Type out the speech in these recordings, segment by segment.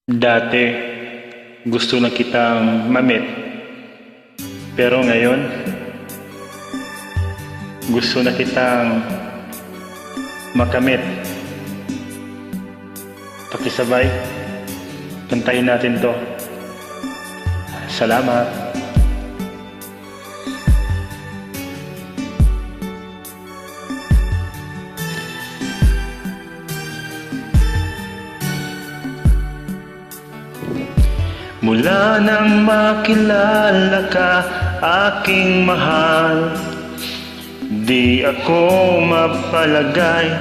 Dati, gusto na kitang mamit. Pero ngayon, gusto na kitang makamit. Pakisabay, kantahin natin to. Salamat. Mula nang makilala ka, aking mahal, di ako mapalagay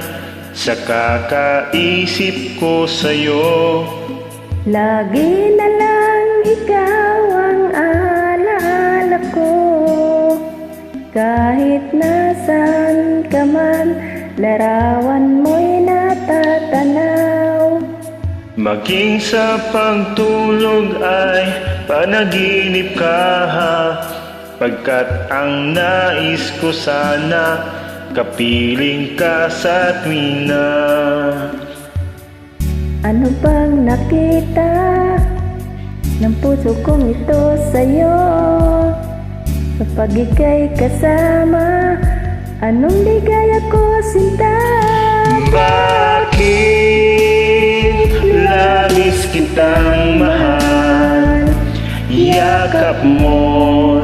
sa kakaisip ko sa'yo. Lagi na lang ikaw ang alaala ko, kahit nasan ka man, larawan mo'y natatanaw. Maging sa pagtulog ay panaginip ka, pagkat ang nais ko sana kapiling ka sa tuwina. Ano bang nakita ng puso kong ito sa'yo? Kapag ika'y kasama, anong ligaya ko sinta? Bakit labis kitang mahal? Yakap mo,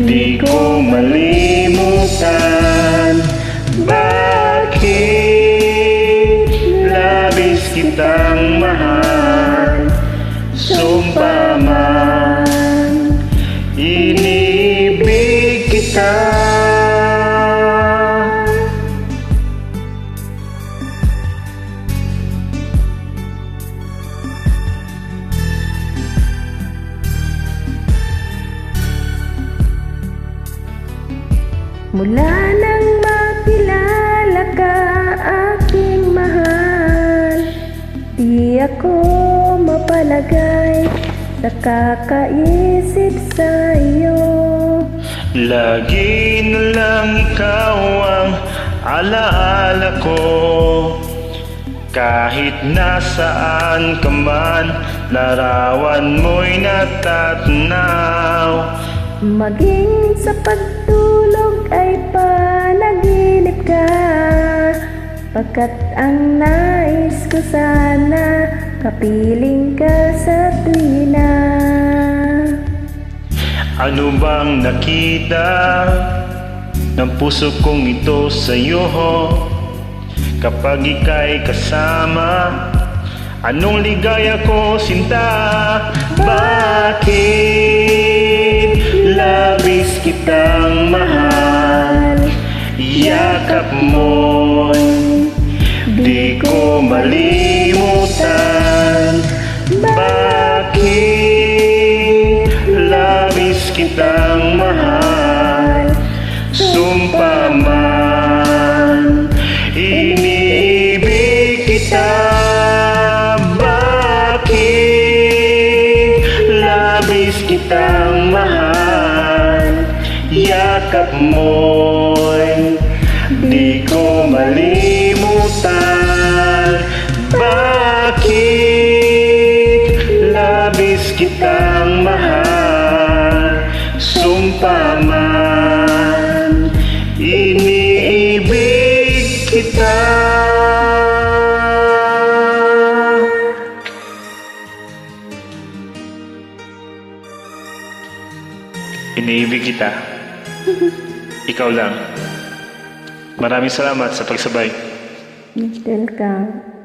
di ko malimutan. Bakit labis kitang mahal? Sumpa man, inibig kita. Mula nang makilala ka, aking mahal, di ako mapalagay sa kakaisip sa iyo. Lagi na lang ikaw ang alaala ko, kahit nasaan ka man, larawan mo'y natatanaw. Maging sa pagtulog ay panaginip ka, pagkat ang nais ko sana kapiling ka sa tuwina. Ano bang nakita ng puso kong ito sa'yo? Kapag ika'y kasama, anong ligaya ko sinta? Bakit labis kitang mahal? Yakap mo'y di ko malimutan. Bakit labis kitang mahal? Sumpa man, iniibig kita. Bakit labis kitang mahal? Yakap mo'y di ko malimutan. Bakit labis kitang mahal? Sumpa man, iniibig kita. Iniibig kita. Ikaw lang. Maraming salamat sa pagsabay. Welcome.